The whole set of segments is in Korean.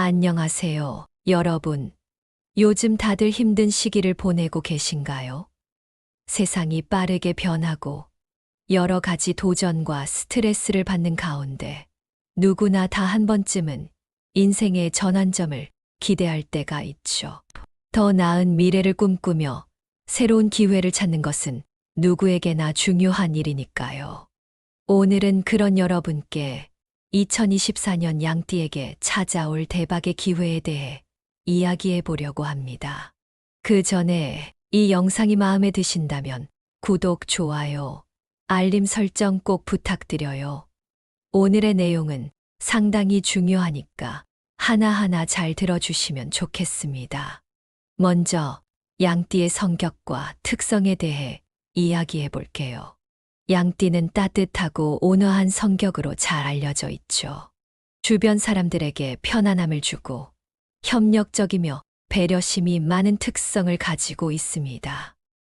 안녕하세요, 여러분. 요즘 다들 힘든 시기를 보내고 계신가요? 세상이 빠르게 변하고 여러 가지 도전과 스트레스를 받는 가운데 누구나 다 한 번쯤은 인생의 전환점을 기대할 때가 있죠. 더 나은 미래를 꿈꾸며 새로운 기회를 찾는 것은 누구에게나 중요한 일이니까요. 오늘은 그런 여러분께 2024년 양띠에게 찾아올 대박의 기회에 대해 이야기해 보려고 합니다. 그 전에 이 영상이 마음에 드신다면 구독, 좋아요, 알림 설정 꼭 부탁드려요. 오늘의 내용은 상당히 중요하니까 하나하나 잘 들어주시면 좋겠습니다. 먼저 양띠의 성격과 특성에 대해 이야기해 볼게요. 양띠는 따뜻하고 온화한 성격으로 잘 알려져 있죠. 주변 사람들에게 편안함을 주고 협력적이며 배려심이 많은 특성을 가지고 있습니다.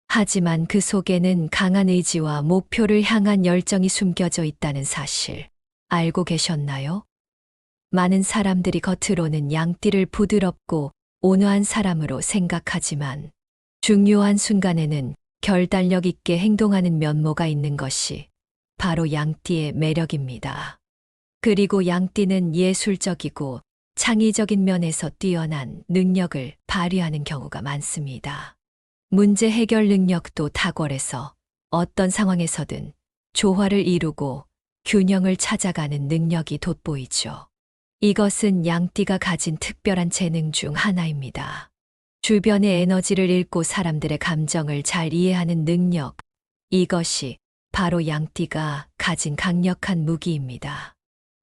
하지만 그 속에는 강한 의지와 목표를 향한 열정이 숨겨져 있다는 사실 알고 계셨나요? 많은 사람들이 겉으로는 양띠를 부드럽고 온화한 사람으로 생각하지만 중요한 순간에는 결단력 있게 행동하는 면모가 있는 것이 바로 양띠의 매력입니다. 그리고 양띠는 예술적이고 창의적인 면에서 뛰어난 능력을 발휘하는 경우가 많습니다. 문제 해결 능력도 탁월해서 어떤 상황에서든 조화를 이루고 균형을 찾아가는 능력이 돋보이죠. 이것은 양띠가 가진 특별한 재능 중 하나입니다. 주변의 에너지를 읽고 사람들의 감정을 잘 이해하는 능력, 이것이 바로 양띠가 가진 강력한 무기입니다.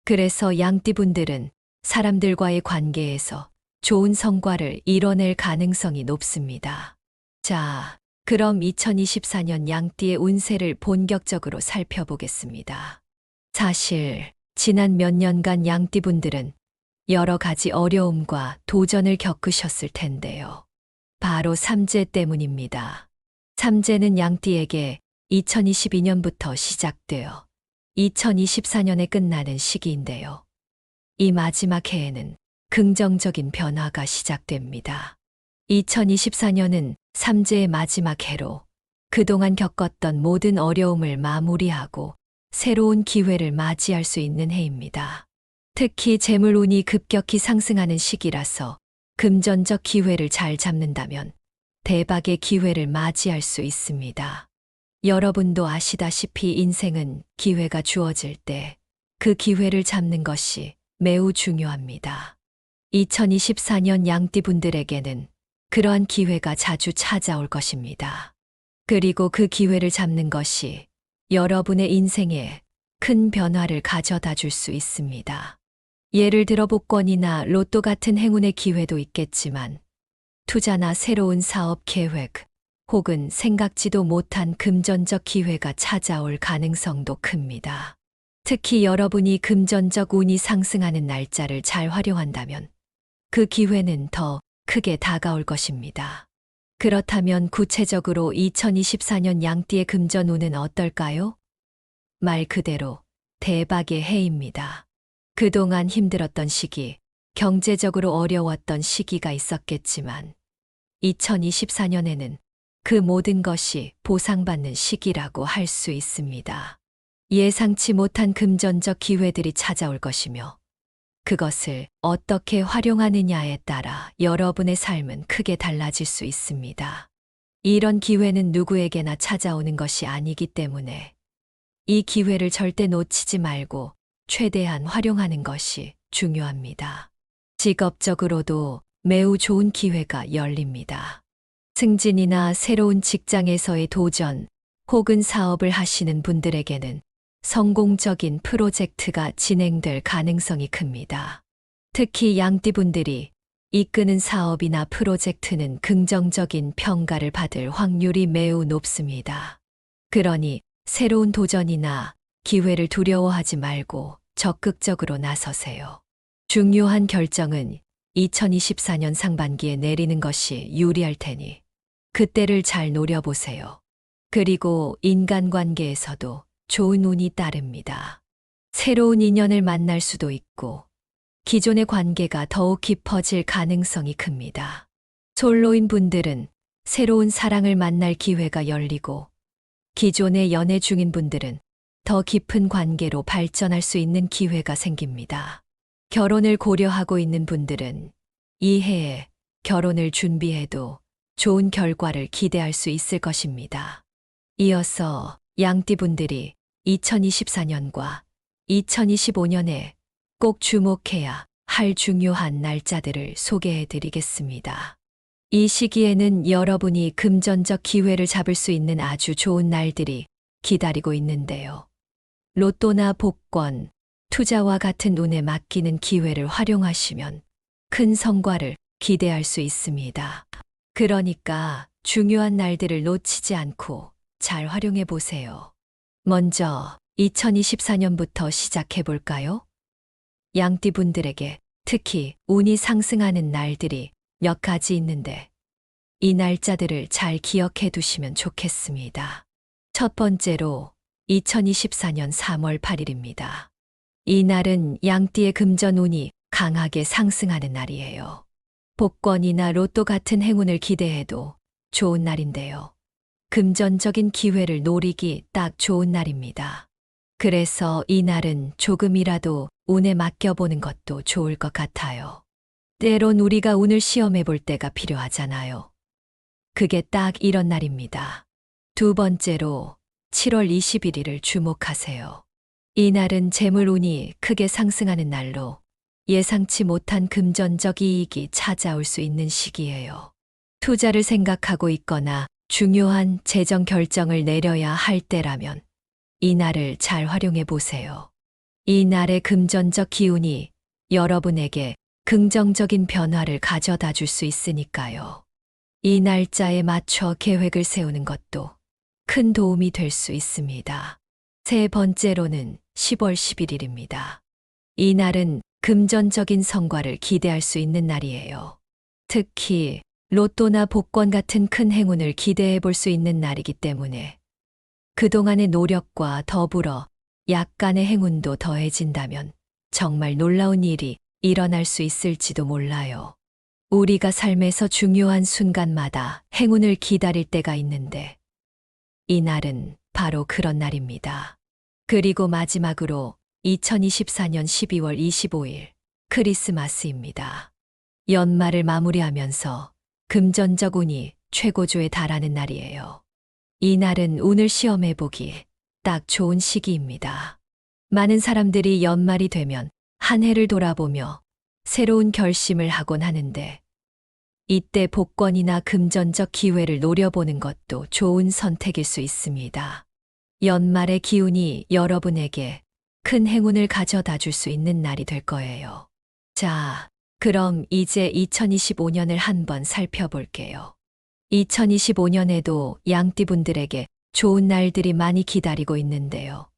그래서 양띠분들은 사람들과의 관계에서 좋은 성과를 이뤄낼 가능성이 높습니다. 자, 그럼 2024년 양띠의 운세를 본격적으로 살펴보겠습니다. 사실 지난 몇 년간 양띠분들은 여러 가지 어려움과 도전을 겪으셨을 텐데요. 바로 삼재 때문입니다. 삼재는 양띠에게 2022년부터 시작되어 2024년에 끝나는 시기인데요. 이 마지막 해에는 긍정적인 변화가 시작됩니다. 2024년은 삼재의 마지막 해로 그동안 겪었던 모든 어려움을 마무리하고 새로운 기회를 맞이할 수 있는 해입니다. 특히 재물운이 급격히 상승하는 시기라서 금전적 기회를 잘 잡는다면 대박의 기회를 맞이할 수 있습니다. 여러분도 아시다시피 인생은 기회가 주어질 때 그 기회를 잡는 것이 매우 중요합니다. 2024년 양띠분들에게는 그러한 기회가 자주 찾아올 것입니다. 그리고 그 기회를 잡는 것이 여러분의 인생에 큰 변화를 가져다 줄 수 있습니다. 예를 들어 복권이나 로또 같은 행운의 기회도 있겠지만 투자나 새로운 사업 계획 혹은 생각지도 못한 금전적 기회가 찾아올 가능성도 큽니다. 특히 여러분이 금전적 운이 상승하는 날짜를 잘 활용한다면 그 기회는 더 크게 다가올 것입니다. 그렇다면 구체적으로 2024년 양띠의 금전운은 어떨까요? 말 그대로 대박의 해입니다. 그동안 힘들었던 시기, 경제적으로 어려웠던 시기가 있었겠지만 2024년에는 그 모든 것이 보상받는 시기라고 할 수 있습니다. 예상치 못한 금전적 기회들이 찾아올 것이며 그것을 어떻게 활용하느냐에 따라 여러분의 삶은 크게 달라질 수 있습니다. 이런 기회는 누구에게나 찾아오는 것이 아니기 때문에 이 기회를 절대 놓치지 말고 최대한 활용하는 것이 중요합니다. 직업적으로도 매우 좋은 기회가 열립니다. 승진이나 새로운 직장에서의 도전 혹은 사업을 하시는 분들에게는 성공적인 프로젝트가 진행될 가능성이 큽니다. 특히 양띠분들이 이끄는 사업이나 프로젝트는 긍정적인 평가를 받을 확률이 매우 높습니다. 그러니 새로운 도전이나 기회를 두려워하지 말고 적극적으로 나서세요. 중요한 결정은 2024년 상반기에 내리는 것이 유리할 테니 그때를 잘 노려보세요. 그리고 인간관계에서도 좋은 운이 따릅니다. 새로운 인연을 만날 수도 있고 기존의 관계가 더욱 깊어질 가능성이 큽니다. 솔로인 분들은 새로운 사랑을 만날 기회가 열리고, 기존의 연애 중인 분들은 더 깊은 관계로 발전할 수 있는 기회가 생깁니다. 결혼을 고려하고 있는 분들은 이 해에 결혼을 준비해도 좋은 결과를 기대할 수 있을 것입니다. 이어서 양띠분들이 2024년과 2025년에 꼭 주목해야 할 중요한 날짜들을 소개해 드리겠습니다. 이 시기에는 여러분이 금전적 기회를 잡을 수 있는 아주 좋은 날들이 기다리고 있는데요. 로또나 복권, 투자와 같은 운에 맡기는 기회를 활용하시면 큰 성과를 기대할 수 있습니다. 그러니까 중요한 날들을 놓치지 않고 잘 활용해 보세요. 먼저 2024년부터 시작해 볼까요? 양띠분들에게 특히 운이 상승하는 날들이 몇 가지 있는데 이 날짜들을 잘 기억해 두시면 좋겠습니다. 첫 번째로 2024년 3월 8일입니다. 이 날은 양띠의 금전운이 강하게 상승하는 날이에요. 복권이나 로또 같은 행운을 기대해도 좋은 날인데요. 금전적인 기회를 노리기 딱 좋은 날입니다. 그래서 이 날은 조금이라도 운에 맡겨보는 것도 좋을 것 같아요. 때론 우리가 운을 시험해 볼 때가 필요하잖아요. 그게 딱 이런 날입니다. 두 번째로 7월 21일을 주목하세요. 이 날은 재물운이 크게 상승하는 날로 예상치 못한 금전적 이익이 찾아올 수 있는 시기예요. 투자를 생각하고 있거나 중요한 재정 결정을 내려야 할 때라면 이 날을 잘 활용해 보세요. 이 날의 금전적 기운이 여러분에게 긍정적인 변화를 가져다 줄 수 있으니까요. 이 날짜에 맞춰 계획을 세우는 것도 큰 도움이 될 수 있습니다. 세 번째로는 10월 11일입니다. 이 날은 금전적인 성과를 기대할 수 있는 날이에요. 특히 로또나 복권 같은 큰 행운을 기대해 볼 수 있는 날이기 때문에 그동안의 노력과 더불어 약간의 행운도 더해진다면 정말 놀라운 일이 일어날 수 있을지도 몰라요. 우리가 삶에서 중요한 순간마다 행운을 기다릴 때가 있는데 이 날은 바로 그런 날입니다. 그리고 마지막으로 2024년 12월 25일 크리스마스입니다. 연말을 마무리하면서 금전적 운이 최고조에 달하는 날이에요. 이 날은 운을 시험해보기 딱 좋은 시기입니다. 많은 사람들이 연말이 되면 한 해를 돌아보며 새로운 결심을 하곤 하는데 이때 복권이나 금전적 기회를 노려보는 것도 좋은 선택일 수 있습니다. 연말의 기운이 여러분에게 큰 행운을 가져다 줄 수 있는 날이 될 거예요. 자, 그럼 이제 2025년을 한번 살펴볼게요. 2025년에도 양띠분들에게 좋은 날들이 많이 기다리고 있는데요.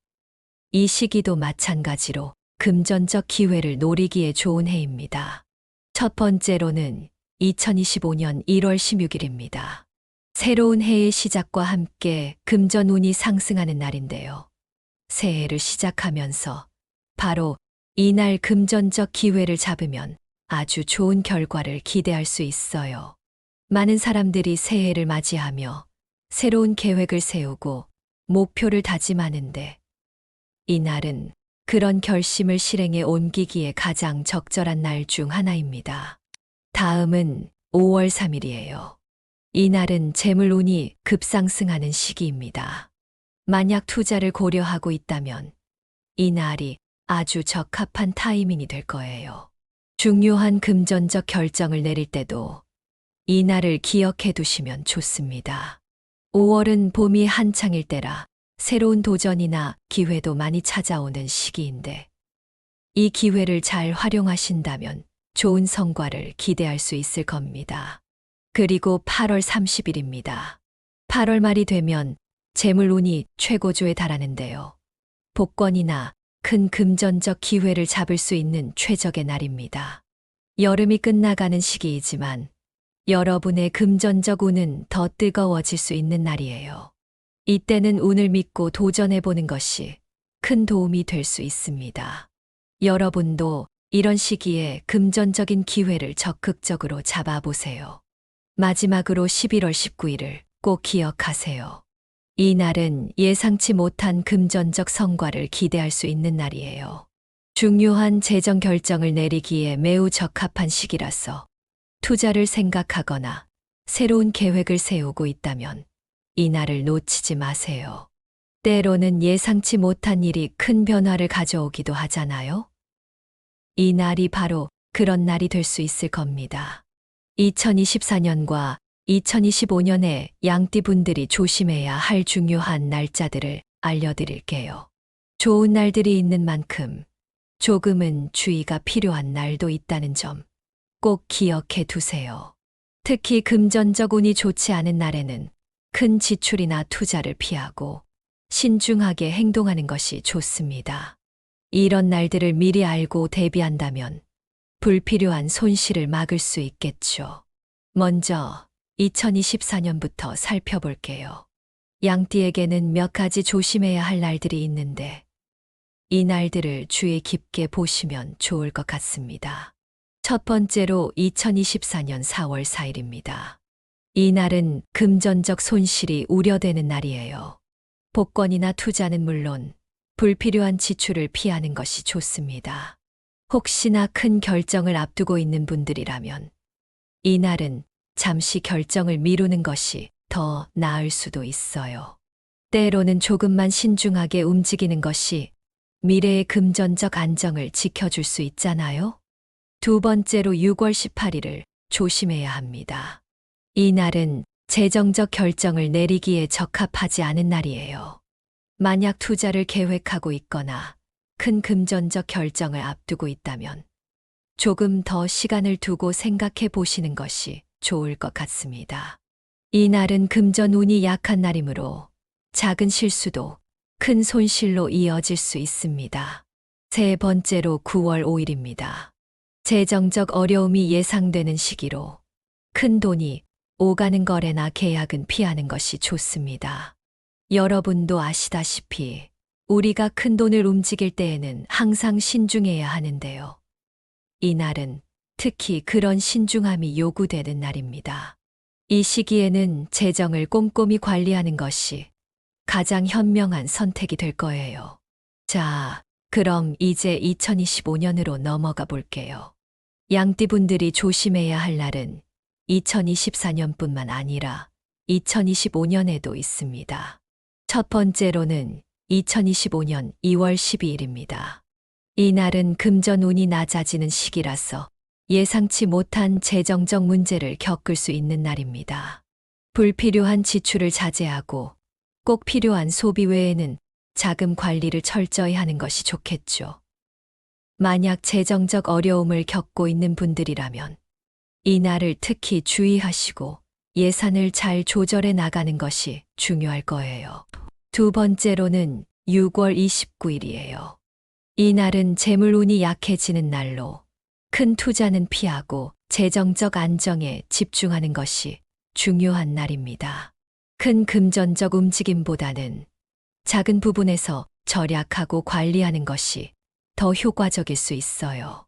이 시기도 마찬가지로 금전적 기회를 노리기에 좋은 해입니다. 첫 번째로는 2025년 1월 16일입니다. 새로운 해의 시작과 함께 금전운이 상승하는 날인데요. 새해를 시작하면서 바로 이날 금전적 기회를 잡으면 아주 좋은 결과를 기대할 수 있어요. 많은 사람들이 새해를 맞이하며 새로운 계획을 세우고 목표를 다짐하는데 이 날은 그런 결심을 실행에 옮기기에 가장 적절한 날 중 하나입니다. 다음은 5월 3일이에요. 이 날은 재물운이 급상승하는 시기입니다. 만약 투자를 고려하고 있다면 이 날이 아주 적합한 타이밍이 될 거예요. 중요한 금전적 결정을 내릴 때도 이 날을 기억해 두시면 좋습니다. 5월은 봄이 한창일 때라 새로운 도전이나 기회도 많이 찾아오는 시기인데 이 기회를 잘 활용하신다면 좋은 성과를 기대할 수 있을 겁니다. 그리고 8월 30일입니다. 8월 말이 되면 재물운이 최고조에 달하는데요. 복권이나 큰 금전적 기회를 잡을 수 있는 최적의 날입니다. 여름이 끝나가는 시기이지만 여러분의 금전적 운은 더 뜨거워질 수 있는 날이에요. 이때는 운을 믿고 도전해보는 것이 큰 도움이 될 수 있습니다. 여러분도 이런 시기에 금전적인 기회를 적극적으로 잡아보세요. 마지막으로 11월 19일을 꼭 기억하세요. 이 날은 예상치 못한 금전적 성과를 기대할 수 있는 날이에요. 중요한 재정 결정을 내리기에 매우 적합한 시기라서 투자를 생각하거나 새로운 계획을 세우고 있다면 이 날을 놓치지 마세요. 때로는 예상치 못한 일이 큰 변화를 가져오기도 하잖아요. 이 날이 바로 그런 날이 될 수 있을 겁니다. 2024년과 2025년에 양띠분들이 조심해야 할 중요한 날짜들을 알려드릴게요. 좋은 날들이 있는 만큼 조금은 주의가 필요한 날도 있다는 점 꼭 기억해 두세요. 특히 금전적 운이 좋지 않은 날에는 큰 지출이나 투자를 피하고 신중하게 행동하는 것이 좋습니다. 이런 날들을 미리 알고 대비한다면 불필요한 손실을 막을 수 있겠죠. 먼저 2024년부터 살펴볼게요. 양띠에게는 몇 가지 조심해야 할 날들이 있는데 이 날들을 주의 깊게 보시면 좋을 것 같습니다. 첫 번째로 2024년 4월 4일입니다. 이 날은 금전적 손실이 우려되는 날이에요. 복권이나 투자는 물론 불필요한 지출을 피하는 것이 좋습니다. 혹시나 큰 결정을 앞두고 있는 분들이라면 이 날은 잠시 결정을 미루는 것이 더 나을 수도 있어요. 때로는 조금만 신중하게 움직이는 것이 미래의 금전적 안정을 지켜줄 수 있잖아요. 두 번째로 6월 18일을 조심해야 합니다. 이 날은 재정적 결정을 내리기에 적합하지 않은 날이에요. 만약 투자를 계획하고 있거나 큰 금전적 결정을 앞두고 있다면 조금 더 시간을 두고 생각해 보시는 것이 좋을 것 같습니다. 이 날은 금전 운이 약한 날이므로 작은 실수도 큰 손실로 이어질 수 있습니다. 세 번째로 9월 5일입니다. 재정적 어려움이 예상되는 시기로 큰 돈이 오가는 거래나 계약은 피하는 것이 좋습니다. 여러분도 아시다시피 우리가 큰 돈을 움직일 때에는 항상 신중해야 하는데요. 이 날은 특히 그런 신중함이 요구되는 날입니다. 이 시기에는 재정을 꼼꼼히 관리하는 것이 가장 현명한 선택이 될 거예요. 자, 그럼 이제 2025년으로 넘어가 볼게요. 양띠분들이 조심해야 할 날은 2024년뿐만 아니라 2025년에도 있습니다. 첫 번째로는 2025년 2월 12일입니다. 이 날은 금전 운이 낮아지는 시기라서 예상치 못한 재정적 문제를 겪을 수 있는 날입니다. 불필요한 지출을 자제하고 꼭 필요한 소비 외에는 자금 관리를 철저히 하는 것이 좋겠죠. 만약 재정적 어려움을 겪고 있는 분들이라면 이 날을 특히 주의하시고 예산을 잘 조절해 나가는 것이 중요할 거예요. 두 번째로는 6월 29일이에요. 이 날은 재물운이 약해지는 날로 큰 투자는 피하고 재정적 안정에 집중하는 것이 중요한 날입니다. 큰 금전적 움직임보다는 작은 부분에서 절약하고 관리하는 것이 더 효과적일 수 있어요.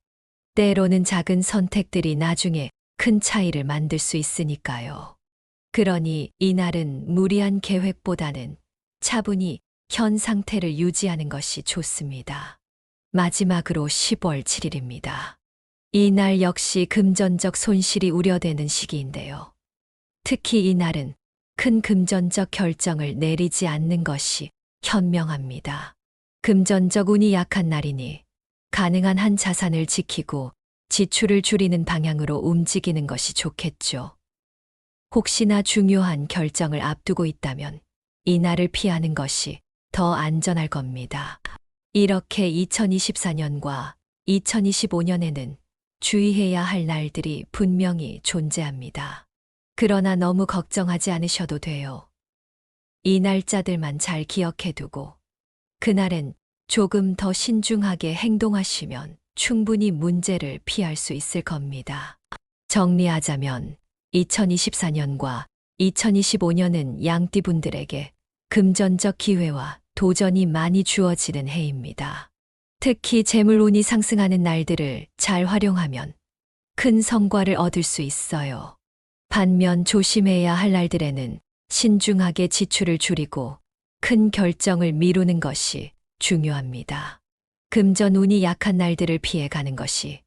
때로는 작은 선택들이 나중에 큰 차이를 만들 수 있으니까요. 그러니 이 날은 무리한 계획보다는 차분히 현 상태를 유지하는 것이 좋습니다. 마지막으로 10월 7일입니다. 이 날 역시 금전적 손실이 우려되는 시기인데요. 특히 이 날은 큰 금전적 결정을 내리지 않는 것이 현명합니다. 금전적 운이 약한 날이니 가능한 한 자산을 지키고 지출을 줄이는 방향으로 움직이는 것이 좋겠죠. 혹시나 중요한 결정을 앞두고 있다면 이 날을 피하는 것이 더 안전할 겁니다. 이렇게 2024년과 2025년에는 주의해야 할 날들이 분명히 존재합니다. 그러나 너무 걱정하지 않으셔도 돼요. 이 날짜들만 잘 기억해 두고 그날엔 조금 더 신중하게 행동하시면 충분히 문제를 피할 수 있을 겁니다. 정리하자면 2024년과 2025년은 양띠분들에게 금전적 기회와 도전이 많이 주어지는 해입니다. 특히 재물운이 상승하는 날들을 잘 활용하면 큰 성과를 얻을 수 있어요. 반면 조심해야 할 날들에는 신중하게 지출을 줄이고 큰 결정을 미루는 것이 중요합니다. 금전운이 약한 날들을 피해가는 것이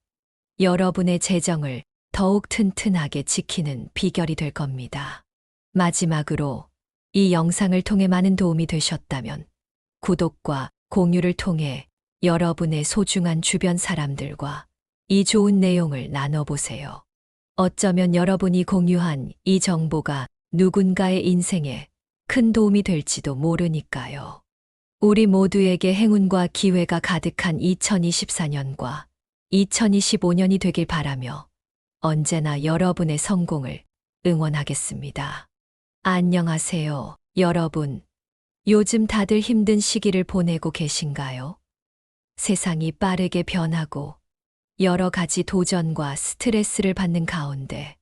여러분의 재정을 더욱 튼튼하게 지키는 비결이 될 겁니다. 마지막으로 이 영상을 통해 많은 도움이 되셨다면 구독과 공유를 통해 여러분의 소중한 주변 사람들과 이 좋은 내용을 나눠보세요. 어쩌면 여러분이 공유한 이 정보가 누군가의 인생에 큰 도움이 될지도 모르니까요. 우리 모두에게 행운과 기회가 가득한 2024년과 2025년이 되길 바라며 언제나 여러분의 성공을 응원하겠습니다. 안녕하세요, 여러분. 요즘 다들 힘든 시기를 보내고 계신가요? 세상이 빠르게 변하고 여러 가지 도전과 스트레스를 받는 가운데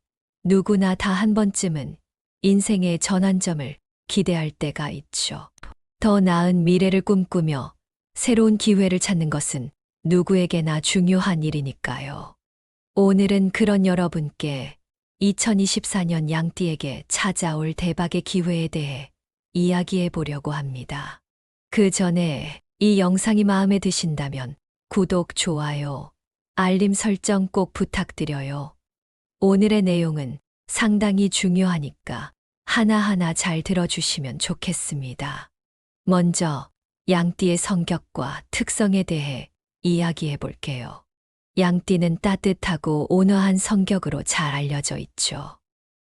누구나 다 한 번쯤은 인생의 전환점을 기대할 때가 있죠. 더 나은 미래를 꿈꾸며 새로운 기회를 찾는 것은 누구에게나 중요한 일이니까요. 오늘은 그런 여러분께 2024년 양띠에게 찾아올 대박의 기회에 대해 이야기해 보려고 합니다. 그 전에 이 영상이 마음에 드신다면 구독, 좋아요, 알림 설정 꼭 부탁드려요. 오늘의 내용은 상당히 중요하니까 하나하나 잘 들어주시면 좋겠습니다. 먼저 양띠의 성격과 특성에 대해 이야기해 볼게요. 양띠는 따뜻하고 온화한 성격으로 잘 알려져 있죠.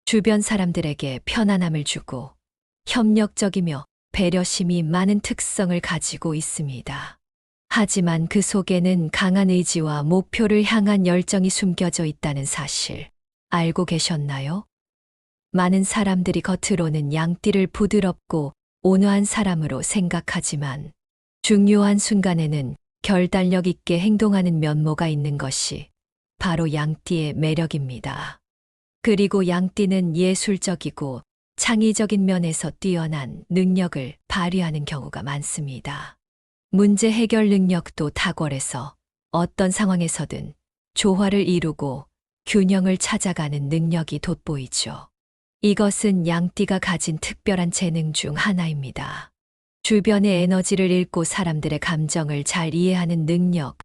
주변 사람들에게 편안함을 주고 협력적이며 배려심이 많은 특성을 가지고 있습니다. 하지만 그 속에는 강한 의지와 목표를 향한 열정이 숨겨져 있다는 사실 알고 계셨나요? 많은 사람들이 겉으로는 양띠를 부드럽고 온화한 사람으로 생각하지만 중요한 순간에는 결단력 있게 행동하는 면모가 있는 것이 바로 양띠의 매력입니다. 그리고 양띠는 예술적이고 창의적인 면에서 뛰어난 능력을 발휘하는 경우가 많습니다. 문제 해결 능력도 탁월해서 어떤 상황에서든 조화를 이루고 균형을 찾아가는 능력이 돋보이죠. 이것은 양띠가 가진 특별한 재능 중 하나입니다. 주변의 에너지를 읽고 사람들의 감정을 잘 이해하는 능력,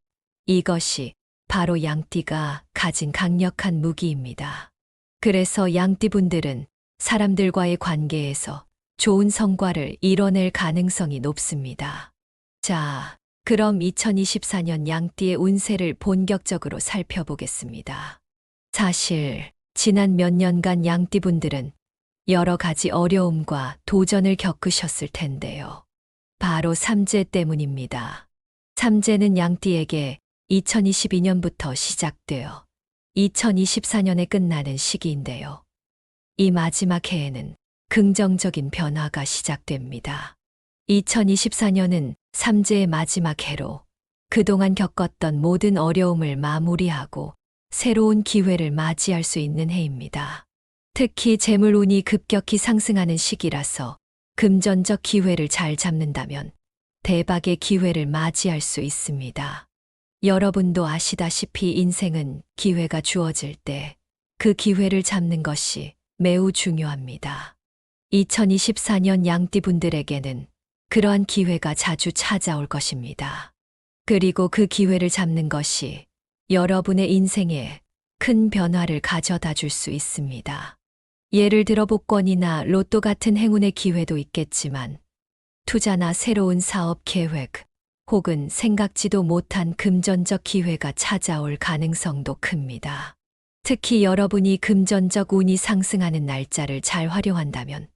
이것이 바로 양띠가 가진 강력한 무기입니다. 그래서 양띠분들은 사람들과의 관계에서 좋은 성과를 이뤄낼 가능성이 높습니다. 자, 그럼 2024년 양띠의 운세를 본격적으로 살펴보겠습니다. 사실 지난 몇 년간 양띠분들은 여러 가지 어려움과 도전을 겪으셨을 텐데요. 바로 삼재 때문입니다. 삼재는 양띠에게 2022년부터 시작되어 2024년에 끝나는 시기인데요. 이 마지막 해에는 긍정적인 변화가 시작됩니다. 2024년은 삼재의 마지막 해로 그동안 겪었던 모든 어려움을 마무리하고 새로운 기회를 맞이할 수 있는 해입니다. 특히 재물운이 급격히 상승하는 시기라서 금전적 기회를 잘 잡는다면 대박의 기회를 맞이할 수 있습니다. 여러분도 아시다시피 인생은 기회가 주어질 때 그 기회를 잡는 것이 매우 중요합니다. 2024년 양띠분들에게는 그러한 기회가 자주 찾아올 것입니다. 그리고 그 기회를 잡는 것이 여러분의 인생에 큰 변화를 가져다 줄 수 있습니다. 예를 들어 복권이나 로또 같은 행운의 기회도 있겠지만 투자나 새로운 사업 계획 혹은 생각지도 못한 금전적 기회가 찾아올 가능성도 큽니다. 특히 여러분이 금전적 운이 상승하는 날짜를 잘 활용한다면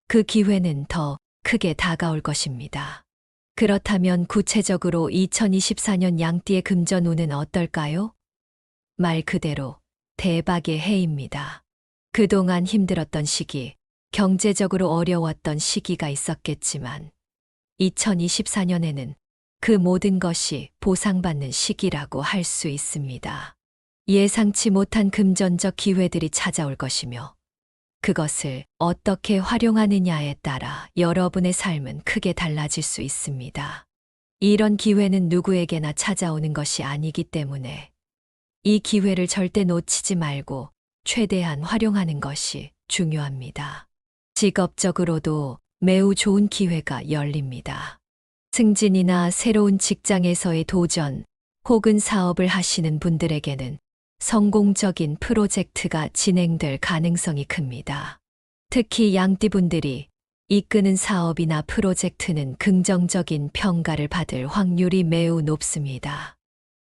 그 기회는 더 크게 다가올 것입니다. 그렇다면 구체적으로 2024년 양띠의 금전운은 어떨까요? 말 그대로 대박의 해입니다. 그동안 힘들었던 시기, 경제적으로 어려웠던 시기가 있었겠지만 2024년에는 그 모든 것이 보상받는 시기라고 할 수 있습니다. 예상치 못한 금전적 기회들이 찾아올 것이며 그것을 어떻게 활용하느냐에 따라 여러분의 삶은 크게 달라질 수 있습니다. 이런 기회는 누구에게나 찾아오는 것이 아니기 때문에 이 기회를 절대 놓치지 말고 최대한 활용하는 것이 중요합니다. 직업적으로도 매우 좋은 기회가 열립니다. 승진이나 새로운 직장에서의 도전 혹은 사업을 하시는 분들에게는 성공적인 프로젝트가 진행될 가능성이 큽니다. 특히 양띠분들이 이끄는 사업이나 프로젝트는 긍정적인 평가를 받을 확률이 매우 높습니다.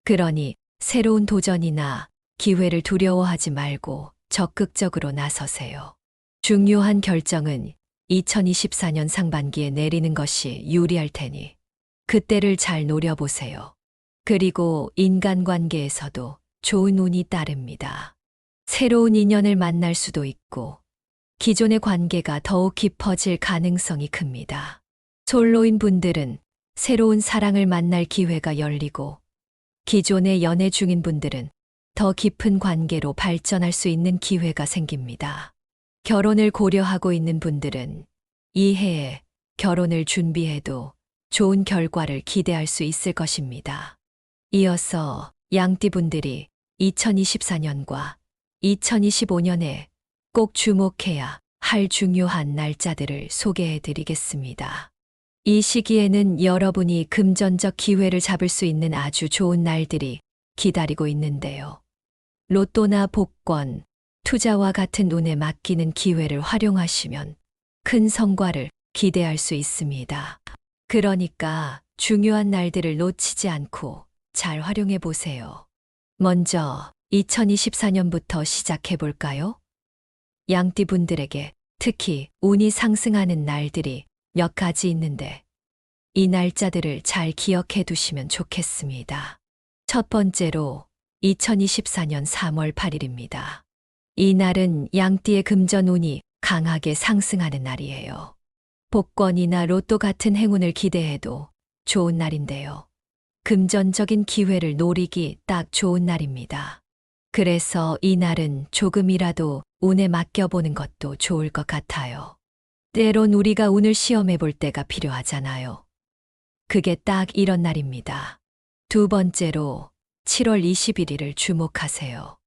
그러니 새로운 도전이나 기회를 두려워하지 말고 적극적으로 나서세요. 중요한 결정은 2024년 상반기에 내리는 것이 유리할 테니 그때를 잘 노려보세요. 그리고 인간관계에서도 좋은 운이 따릅니다. 새로운 인연을 만날 수도 있고 기존의 관계가 더욱 깊어질 가능성이 큽니다. 솔로인 분들은 새로운 사랑을 만날 기회가 열리고 기존의 연애 중인 분들은 더 깊은 관계로 발전할 수 있는 기회가 생깁니다. 결혼을 고려하고 있는 분들은 이 해에 결혼을 준비해도 좋은 결과를 기대할 수 있을 것입니다. 이어서 양띠분들이 2024년과 2025년에 꼭 주목해야 할 중요한 날짜들을 소개해 드리겠습니다. 이 시기에는 여러분이 금전적 기회를 잡을 수 있는 아주 좋은 날들이 기다리고 있는데요. 로또나 복권, 투자와 같은 운에 맡기는 기회를 활용하시면 큰 성과를 기대할 수 있습니다. 그러니까 중요한 날들을 놓치지 않고 잘 활용해 보세요. 먼저 2024년부터 시작해 볼까요? 양띠분들에게 특히 운이 상승하는 날들이 몇 가지 있는데 이 날짜들을 잘 기억해 두시면 좋겠습니다. 첫 번째로 2024년 3월 8일입니다. 이 날은 양띠의 금전운이 강하게 상승하는 날이에요. 복권이나 로또 같은 행운을 기대해도 좋은 날인데요. 금전적인 기회를 노리기 딱 좋은 날입니다. 그래서 이 날은 조금이라도 운에 맡겨보는 것도 좋을 것 같아요. 때론 우리가 운을 시험해 볼 때가 필요하잖아요. 그게 딱 이런 날입니다. 두 번째로 7월 21일을 주목하세요.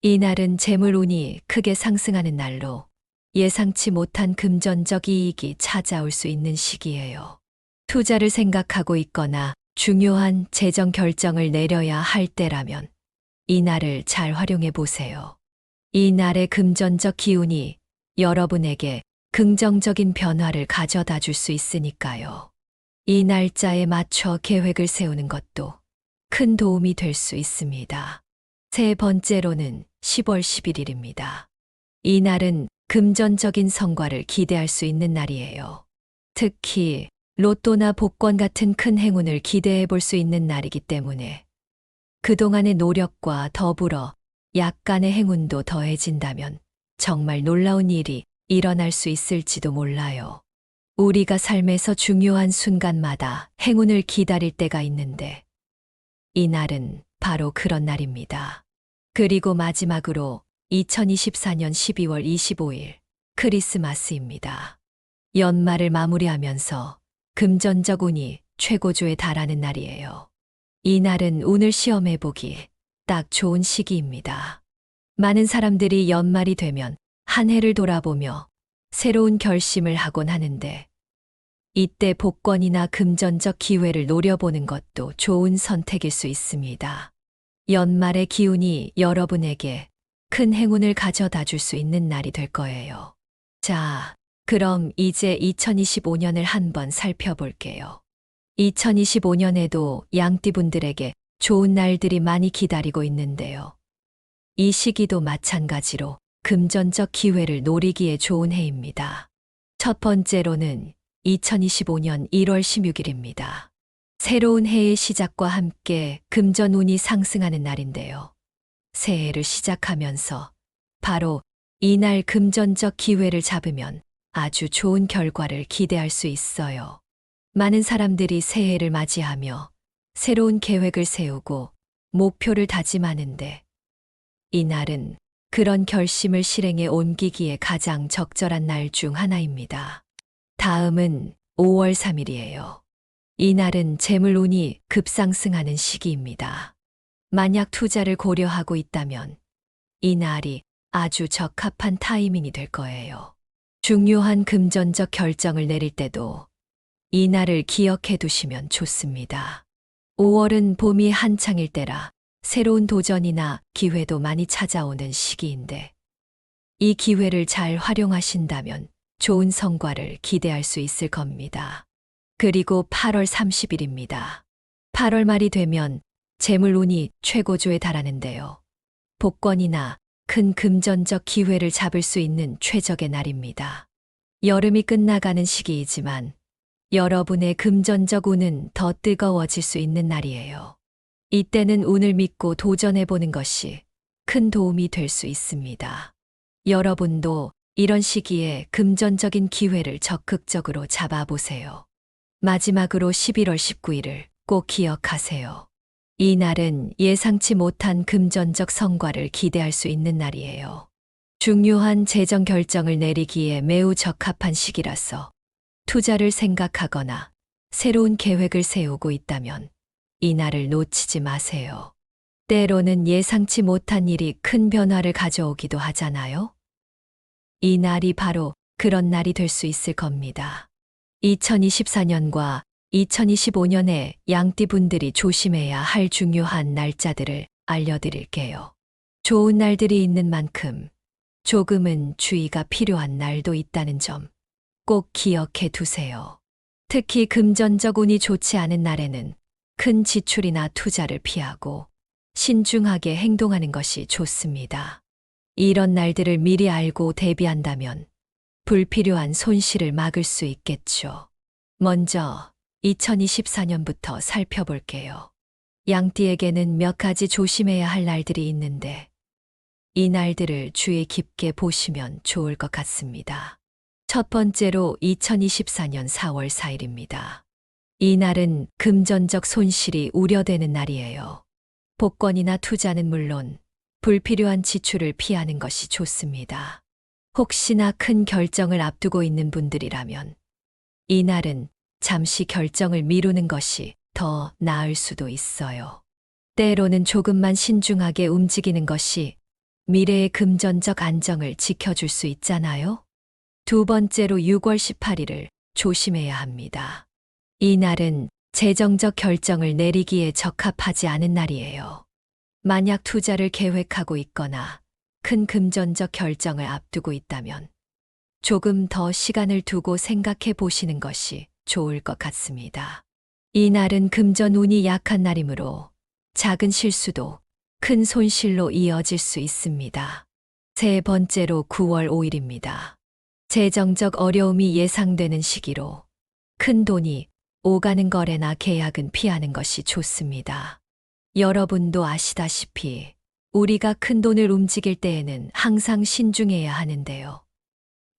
이 날은 재물운이 크게 상승하는 날로 예상치 못한 금전적 이익이 찾아올 수 있는 시기예요. 투자를 생각하고 있거나 중요한 재정 결정을 내려야 할 때라면 이 날을 잘 활용해 보세요. 이 날의 금전적 기운이 여러분에게 긍정적인 변화를 가져다 줄 수 있으니까요. 이 날짜에 맞춰 계획을 세우는 것도 큰 도움이 될 수 있습니다. 세 번째로는 10월 11일입니다. 이 날은 금전적인 성과를 기대할 수 있는 날이에요. 특히 로또나 복권 같은 큰 행운을 기대해 볼 수 있는 날이기 때문에 그동안의 노력과 더불어 약간의 행운도 더해진다면 정말 놀라운 일이 일어날 수 있을지도 몰라요. 우리가 삶에서 중요한 순간마다 행운을 기다릴 때가 있는데 이 날은 바로 그런 날입니다. 그리고 마지막으로 2024년 12월 25일 크리스마스입니다. 연말을 마무리하면서 금전적 운이 최고조에 달하는 날이에요. 이 날은 운을 시험해보기 딱 좋은 시기입니다. 많은 사람들이 연말이 되면 한 해를 돌아보며 새로운 결심을 하곤 하는데 이때 복권이나 금전적 기회를 노려보는 것도 좋은 선택일 수 있습니다. 연말의 기운이 여러분에게 큰 행운을 가져다 줄 수 있는 날이 될 거예요. 자, 그럼 이제 2025년을 한번 살펴볼게요. 2025년에도 양띠분들에게 좋은 날들이 많이 기다리고 있는데요. 이 시기도 마찬가지로 금전적 기회를 노리기에 좋은 해입니다. 첫 번째로는 2025년 1월 16일입니다. 새로운 해의 시작과 함께 금전운이 상승하는 날인데요. 새해를 시작하면서 바로 이날 금전적 기회를 잡으면 아주 좋은 결과를 기대할 수 있어요. 많은 사람들이 새해를 맞이하며 새로운 계획을 세우고 목표를 다짐하는데 이날은 그런 결심을 실행에 옮기기에 가장 적절한 날 중 하나입니다. 다음은 5월 3일이에요. 이날은 재물운이 급상승하는 시기입니다. 만약 투자를 고려하고 있다면 이날이 아주 적합한 타이밍이 될 거예요. 중요한 금전적 결정을 내릴 때도 이날을 기억해 두시면 좋습니다. 5월은 봄이 한창일 때라 새로운 도전이나 기회도 많이 찾아오는 시기인데 이 기회를 잘 활용하신다면 좋은 성과를 기대할 수 있을 겁니다. 그리고 8월 30일입니다. 8월 말이 되면 재물운이 최고조에 달하는데요. 복권이나 큰 금전적 기회를 잡을 수 있는 최적의 날입니다. 여름이 끝나가는 시기이지만 여러분의 금전적 운은 더 뜨거워질 수 있는 날이에요. 이때는 운을 믿고 도전해보는 것이 큰 도움이 될 수 있습니다. 여러분도 이런 시기에 금전적인 기회를 적극적으로 잡아보세요. 마지막으로 11월 19일을 꼭 기억하세요. 이 날은 예상치 못한 금전적 성과를 기대할 수 있는 날이에요. 중요한 재정 결정을 내리기에 매우 적합한 시기라서 투자를 생각하거나 새로운 계획을 세우고 있다면 이 날을 놓치지 마세요. 때로는 예상치 못한 일이 큰 변화를 가져오기도 하잖아요. 이 날이 바로 그런 날이 될 수 있을 겁니다. 2024년과 2025년에 양띠분들이 조심해야 할 중요한 날짜들을 알려드릴게요. 좋은 날들이 있는 만큼 조금은 주의가 필요한 날도 있다는 점 꼭 기억해 두세요. 특히 금전적 운이 좋지 않은 날에는 큰 지출이나 투자를 피하고 신중하게 행동하는 것이 좋습니다. 이런 날들을 미리 알고 대비한다면 불필요한 손실을 막을 수 있겠죠. 먼저 2024년부터 살펴볼게요. 양띠에게는 몇 가지 조심해야 할 날들이 있는데 이 날들을 주의 깊게 보시면 좋을 것 같습니다. 첫 번째로 2024년 4월 4일입니다. 이 날은 금전적 손실이 우려되는 날이에요. 복권이나 투자는 물론 불필요한 지출을 피하는 것이 좋습니다. 혹시나 큰 결정을 앞두고 있는 분들이라면 이 날은 잠시 결정을 미루는 것이 더 나을 수도 있어요. 때로는 조금만 신중하게 움직이는 것이 미래의 금전적 안정을 지켜줄 수 있잖아요. 두 번째로 6월 18일을 조심해야 합니다. 이 날은 재정적 결정을 내리기에 적합하지 않은 날이에요. 만약 투자를 계획하고 있거나 큰 금전적 결정을 앞두고 있다면 조금 더 시간을 두고 생각해 보시는 것이 좋을 것 같습니다. 이 날은 금전 운이 약한 날이므로 작은 실수도 큰 손실로 이어질 수 있습니다. 세 번째로 9월 5일입니다. 재정적 어려움이 예상되는 시기로 큰 돈이 오가는 거래나 계약은 피하는 것이 좋습니다. 여러분도 아시다시피 우리가 큰 돈을 움직일 때에는 항상 신중해야 하는데요.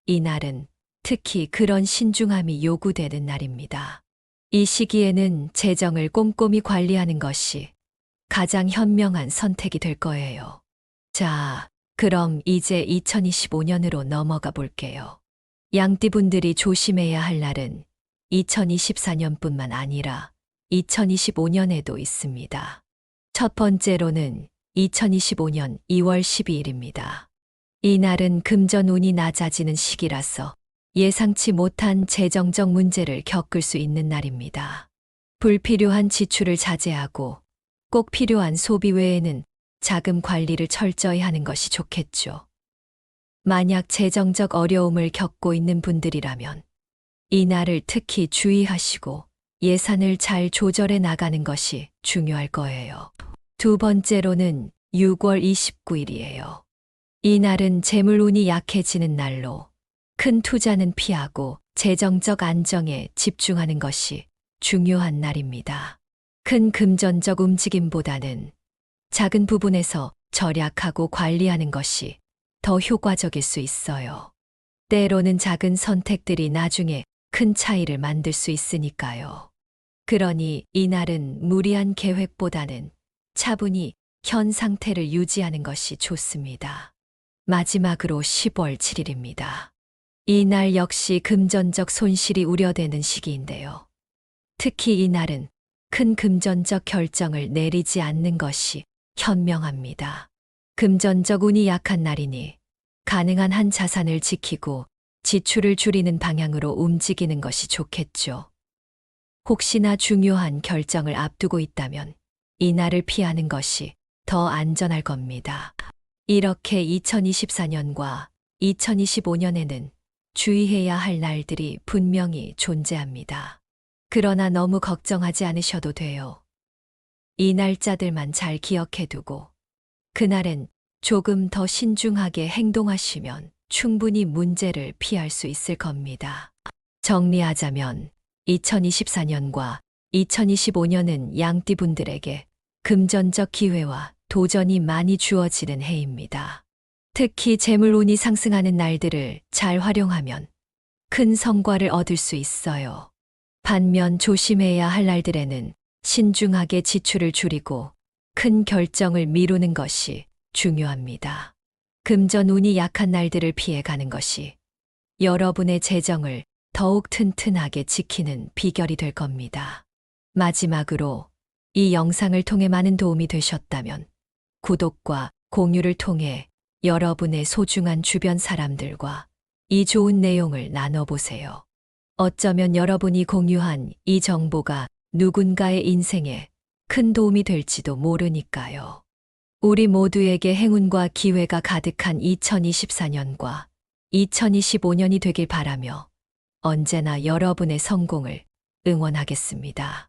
이 날은 특히 그런 신중함이 요구되는 날입니다. 이 시기에는 재정을 꼼꼼히 관리하는 것이 가장 현명한 선택이 될 거예요. 자, 그럼 이제 2025년으로 넘어가 볼게요. 양띠분들이 조심해야 할 날은 2024년뿐만 아니라 2025년에도 있습니다. 첫 번째로는 2025년 2월 12일입니다. 이 날은 금전운이 낮아지는 시기라서 예상치 못한 재정적 문제를 겪을 수 있는 날입니다. 불필요한 지출을 자제하고 꼭 필요한 소비 외에는 자금 관리를 철저히 하는 것이 좋겠죠. 만약 재정적 어려움을 겪고 있는 분들이라면 이 날을 특히 주의하시고 예산을 잘 조절해 나가는 것이 중요할 거예요. 두 번째로는 6월 29일이에요. 이 날은 재물운이 약해지는 날로 큰 투자는 피하고 재정적 안정에 집중하는 것이 중요한 날입니다. 큰 금전적 움직임보다는 작은 부분에서 절약하고 관리하는 것이 더 효과적일 수 있어요. 때로는 작은 선택들이 나중에 큰 차이를 만들 수 있으니까요. 그러니 이 날은 무리한 계획보다는 차분히 현 상태를 유지하는 것이 좋습니다. 마지막으로 10월 7일입니다. 이 날 역시 금전적 손실이 우려되는 시기인데요. 특히 이날은 큰 금전적 결정을 내리지 않는 것이 현명합니다. 금전적 운이 약한 날이니 가능한 한 자산을 지키고 지출을 줄이는 방향으로 움직이는 것이 좋겠죠. 혹시나 중요한 결정을 앞두고 있다면 이날을 피하는 것이 더 안전할 겁니다. 이렇게 2024년과 2025년에는 주의해야 할 날들이 분명히 존재합니다. 그러나 너무 걱정하지 않으셔도 돼요. 이 날짜들만 잘 기억해두고 그날엔 조금 더 신중하게 행동하시면 충분히 문제를 피할 수 있을 겁니다. 정리하자면 2024년과 2025년은 양띠분들에게 금전적 기회와 도전이 많이 주어지는 해입니다. 특히 재물운이 상승하는 날들을 잘 활용하면 큰 성과를 얻을 수 있어요. 반면 조심해야 할 날들에는 신중하게 지출을 줄이고 큰 결정을 미루는 것이 중요합니다. 금전운이 약한 날들을 피해 가는 것이 여러분의 재정을 더욱 튼튼하게 지키는 비결이 될 겁니다. 마지막으로 이 영상을 통해 많은 도움이 되셨다면 구독과 공유를 통해 여러분의 소중한 주변 사람들과 이 좋은 내용을 나눠보세요. 어쩌면 여러분이 공유한 이 정보가 누군가의 인생에 큰 도움이 될지도 모르니까요. 우리 모두에게 행운과 기회가 가득한 2024년과 2025년이 되길 바라며 언제나 여러분의 성공을 응원하겠습니다.